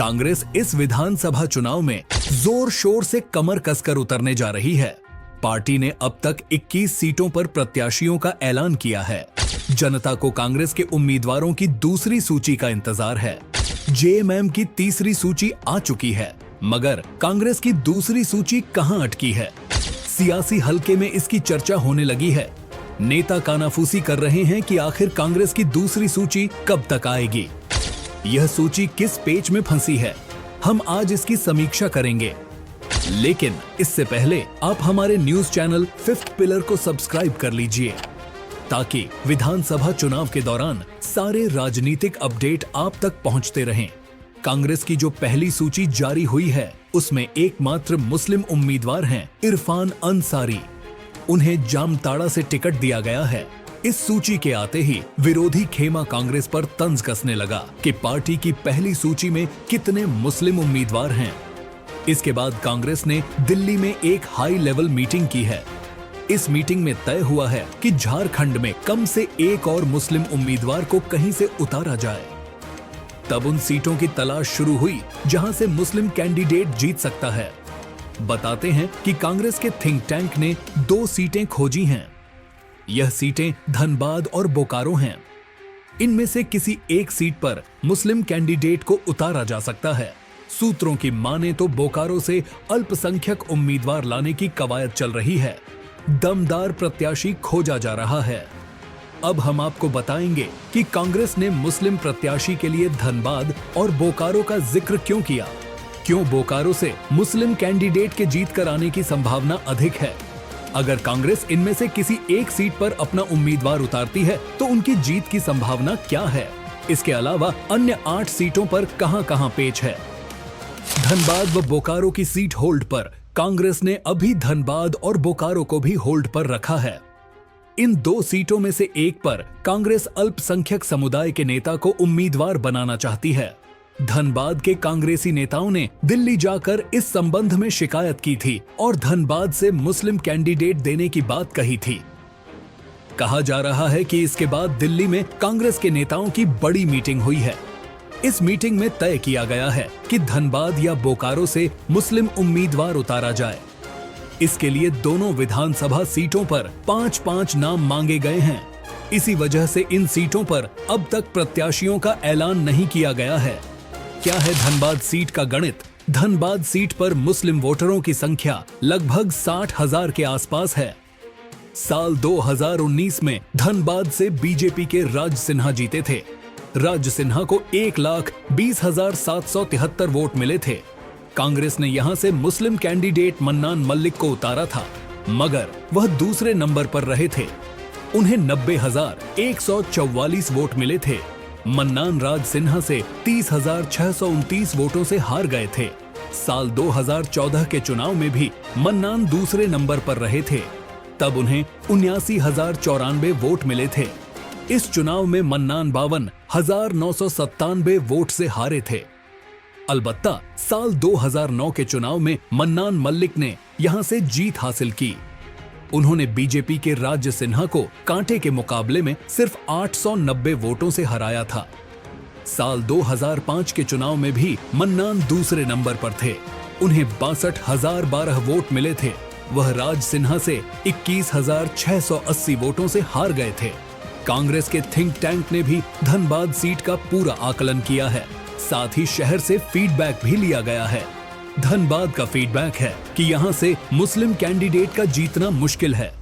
कांग्रेस इस विधानसभा चुनाव में जोर शोर से कमर कसकर उतरने जा रही है। पार्टी ने अब तक 21 सीटों पर प्रत्याशियों का ऐलान किया है। जनता को कांग्रेस के उम्मीदवारों की दूसरी सूची का इंतजार है। जेएमएम की तीसरी सूची आ चुकी है, मगर कांग्रेस की दूसरी सूची कहां अटकी है? सियासी हलके में इसकी चर्चा होने लगी है। नेता कानाफूसी कर रहे हैं कि आखिर कांग्रेस की दूसरी सूची कब तक आएगी। यह सूची किस पेच में फंसी है, हम आज इसकी समीक्षा करेंगे। लेकिन इससे पहले आप हमारे न्यूज चैनल फिफ्थ पिलर को सब्सक्राइब कर लीजिए, ताकि विधानसभा चुनाव के दौरान सारे राजनीतिक अपडेट आप तक पहुंचते रहें। कांग्रेस की जो पहली सूची जारी हुई है, उसमें एकमात्र मुस्लिम उम्मीदवार हैं इरफान अंसारी। उन्हें जामताड़ा से टिकट दिया गया है। इस सूची के आते ही विरोधी खेमा कांग्रेस पर तंज कसने लगा कि पार्टी की पहली सूची में कितने मुस्लिम उम्मीदवार हैं। इसके बाद कांग्रेस ने दिल्ली में एक हाई लेवल मीटिंग की है। इस मीटिंग में तय हुआ है कि झारखंड में कम से एक और मुस्लिम उम्मीदवार को कहीं से उतारा जाए। तब उन सीटों की तलाश शुरू हुई जहां से मुस्लिम कैंडिडेट जीत सकता है। बताते हैं कि कांग्रेस के थिंक टैंक ने 2 सीटें खोजी हैं। यह सीटें धनबाद और बोकारो हैं। इनमें से किसी एक सीट पर मुस्लिम कैंडिडेट को उतारा जा सकता है। सूत्रों की माने तो बोकारो से अल्पसंख्यक उम्मीदवार लाने की कवायद चल रही है। दमदार प्रत्याशी खोजा जा रहा है। अब हम आपको बताएंगे कि कांग्रेस ने मुस्लिम प्रत्याशी के लिए धनबाद और बोकारो का जिक्र क्यों किया। क्यों बोकारो से मुस्लिम कैंडिडेट के जीत कर आने की संभावना अधिक है। अगर कांग्रेस इनमें से किसी एक सीट पर अपना उम्मीदवार उतारती है तो उनकी जीत की संभावना क्या है। इसके अलावा अन्य 8 सीटों पर कहां-कहां पेच है। धनबाद व बोकारो की सीट होल्ड पर कांग्रेस ने अभी धनबाद और बोकारो को भी होल्ड पर रखा है। इन 2 सीटों में से एक पर कांग्रेस अल्पसंख्यक समुदाय के नेता को उम्मीदवार बनाना चाहती है। धनबाद के कांग्रेसी नेताओं ने दिल्ली जाकर इस संबंध में शिकायत की थी और धनबाद से मुस्लिम कैंडिडेट देने की बात कही थी। कहा जा रहा है कि इसके बाद दिल्ली में कांग्रेस के नेताओं की बड़ी मीटिंग हुई है। इस मीटिंग में तय किया गया है कि धनबाद या बोकारो से मुस्लिम उम्मीदवार उतारा जाए। इसके लिए दोनों विधानसभा सीटों पर 5-5 नाम मांगे गए हैं। इसी वजह से इन सीटों पर अब तक प्रत्याशियों का ऐलान नहीं किया गया है। क्या है धनबाद सीट का गणित? धनबाद सीट पर मुस्लिम वोटरों की संख्या लगभग 60,000 के आसपास है। साल 2019 में धनबाद से बीजेपी के राज सिन्हा जीते थे। राज सिन्हा को 1,20,773 वोट मिले थे। कांग्रेस ने यहां से मुस्लिम कैंडिडेट मन्नान मल्लिक को उतारा था, मगर वह दूसरे नंबर पर रहे थे। उन्हें 90,144 वोट मिले थे। मन्नान राज सिन्हा से 30,629 वोटों से हार गए थे। साल 2014 के चुनाव में भी मन्नान दूसरे नंबर पर रहे थे। तब उन्हें 79,094 वोट मिले थे। इस चुनाव में मन्नान 52,997 वोट से हारे थे। अलबत्ता साल 2009 के चुनाव में मन्नान मल्लिक ने यहां से जीत हासिल की। उन्होंने बीजेपी के राज सिन्हा को कांटे के मुकाबले में सिर्फ 890 वोटों से हराया था। साल 2005 के चुनाव में भी मन्नान दूसरे नंबर पर थे। उन्हें 62,012 वोट मिले थे। वह राज सिन्हा से 21,680 वोटों से हार गए थे। कांग्रेस के थिंक टैंक ने भी धनबाद सीट का पूरा आकलन किया है। साथ ही शहर से फीडबैक भी लिया गया है। धनबाद का फीडबैक है कि यहां से मुस्लिम कैंडिडेट का जीतना मुश्किल है।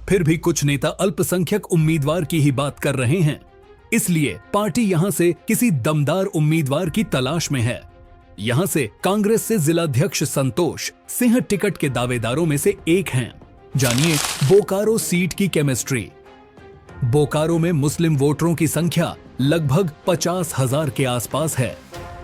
फिर भी कुछ नेता अल्पसंख्यक उम्मीदवार की ही बात कर रहे हैं। इसलिए पार्टी यहां से किसी दमदार उम्मीदवार की तलाश में है। यहां से कांग्रेस से जिलाध्यक्ष संतोष सिंह टिकट के दावेदारों में से एक हैं। जानिए बोकारो सीट की केमिस्ट्री। बोकारो में मुस्लिम वोटरों की संख्या लगभग 50,000 के आसपास है।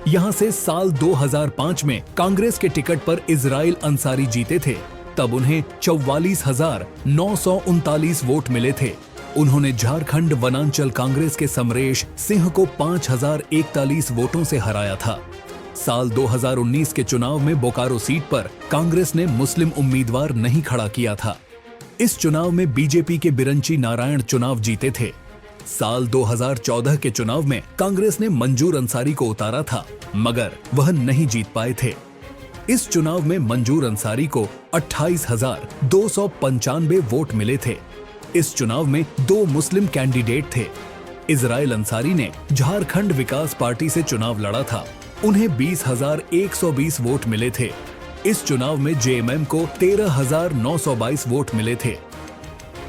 यहां से साल 2005 में कांग्रेस के टिकट पर इजराइल अंसारी जीते थे। तब उन्हें 44,939 वोट मिले थे। उन्होंने झारखंड वनांचल कांग्रेस के समरेश सिंह को 5,041 वोटों से हराया था। साल 2019 के चुनाव में बोकारो सीट पर कांग्रेस ने मुस्लिम उम्मीदवार नहीं खड़ा किया था। इस चुनाव में बीजेपी के बिरंची नारायण चुनाव जीते थे। साल 2014 के चुनाव में कांग्रेस ने मंजूर अंसारी को उतारा था, मगर वह नहीं जीत पाए थे। इस चुनाव में मंजूर अंसारी को 28,295 वोट मिले थे। इस चुनाव में 2 मुस्लिम कैंडिडेट थे। इजराइल अंसारी ने झारखंड विकास पार्टी से चुनाव लड़ा था। उन्हें 20,120 वोट मिले थे। इस चुनाव में जेएमएम को 13,922 वोट मिले थे।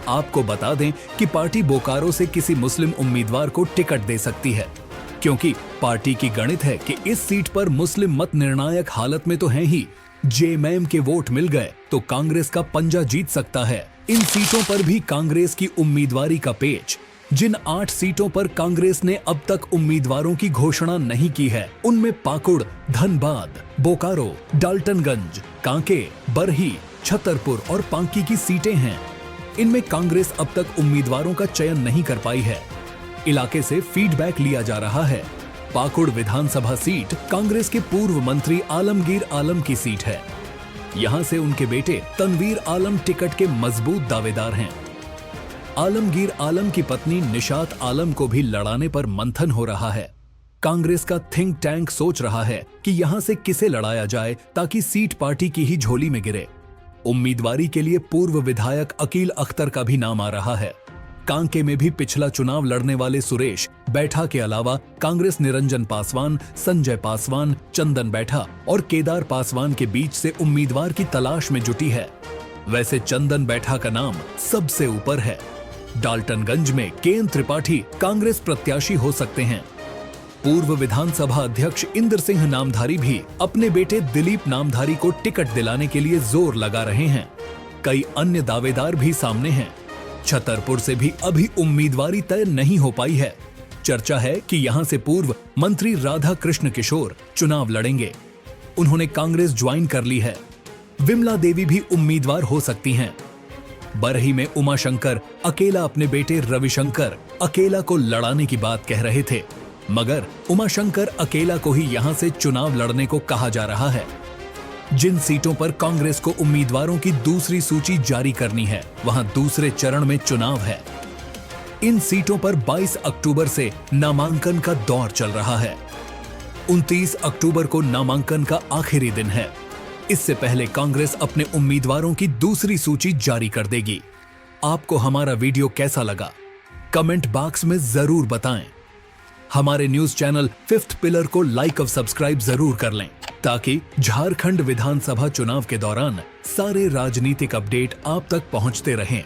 आपको बता दें कि पार्टी बोकारो से किसी मुस्लिम उम्मीदवार को टिकट दे सकती है, क्योंकि पार्टी की गणित है कि इस सीट पर मुस्लिम मत निर्णायक हालत में तो हैं ही। जेएमएम के वोट मिल गए तो कांग्रेस का पंजा जीत सकता है। इन सीटों पर भी कांग्रेस की उम्मीदवारी का पेच। जिन 8 सीटों पर कांग्रेस ने अब तक उम्मीदवारों की घोषणा नहीं की है, उनमें पाकुड़, धनबाद, बोकारो, डाल्टनगंज, कांके, बरही, छतरपुर और पांकी की सीटें हैं। इनमें कांग्रेस अब तक उम्मीदवारों का चयन नहीं कर पाई है। इलाके से फीडबैक लिया जा रहा है। पाकुड़ विधानसभा सीट कांग्रेस के पूर्व मंत्री आलमगीर आलम की सीट है। यहां से उनके बेटे तनवीर आलम टिकट के मजबूत दावेदार हैं। आलमगीर आलम की पत्नी निशात आलम को भी लड़ाने पर मंथन हो रहा है। कांग्रेस का थिंक टैंक सोच रहा है कि यहां से किसे लड़ाया जाए ताकि सीट पार्टी की ही झोली में गिरे। उम्मीदवारी के लिए पूर्व विधायक अकील अख्तर का भी नाम आ रहा है। कांके में भी पिछला चुनाव लड़ने वाले सुरेश बैठा के अलावा कांग्रेस निरंजन पासवान, संजय पासवान, चंदन बैठा और केदार पासवान के बीच से उम्मीदवार की तलाश में जुटी है। वैसे चंदन बैठा का नाम सबसे ऊपर है। डाल्टनगंज में केएन त्रिपाठी कांग्रेस प्रत्याशी हो सकते हैं। पूर्व विधानसभा अध्यक्ष इंद्र सिंह नामधारी भी अपने बेटे दिलीप नामधारी को टिकट दिलाने के लिए जोर लगा रहे हैं। कई अन्य दावेदार भी सामने हैं। छतरपुर से भी अभी उम्मीदवारी तय नहीं हो पाई है। चर्चा है कि यहां से पूर्व मंत्री राधा कृष्ण किशोर चुनाव लड़ेंगे। उन्होंने कांग्रेस ज्वाइन कर ली है। विमला देवी भी उम्मीदवार हो सकती हैं। बरही में उमाशंकर अकेला अपने बेटे रविशंकर अकेला को लड़ाने की बात कह रहे थे, मगर उमाशंकर अकेला को ही यहां से चुनाव लड़ने को कहा जा रहा है। जिन सीटों पर कांग्रेस को उम्मीदवारों की दूसरी सूची जारी करनी है, वहां दूसरे चरण में चुनाव है। इन सीटों पर 22 अक्टूबर से नामांकन का दौर चल रहा है। 29 अक्टूबर को नामांकन का आखिरी दिन है। इससे पहले कांग्रेस अपने उम्मीदवारों की दूसरी सूची जारी कर देगी। आपको हमारा वीडियो कैसा लगा? कमेंट बॉक्स में जरूर बताएं। हमारे न्यूज चैनल फिफ्थ पिलर को लाइक और सब्सक्राइब जरूर कर लें, ताकि झारखंड विधानसभा चुनाव के दौरान सारे राजनीतिक अपडेट आप तक पहुंचते रहें।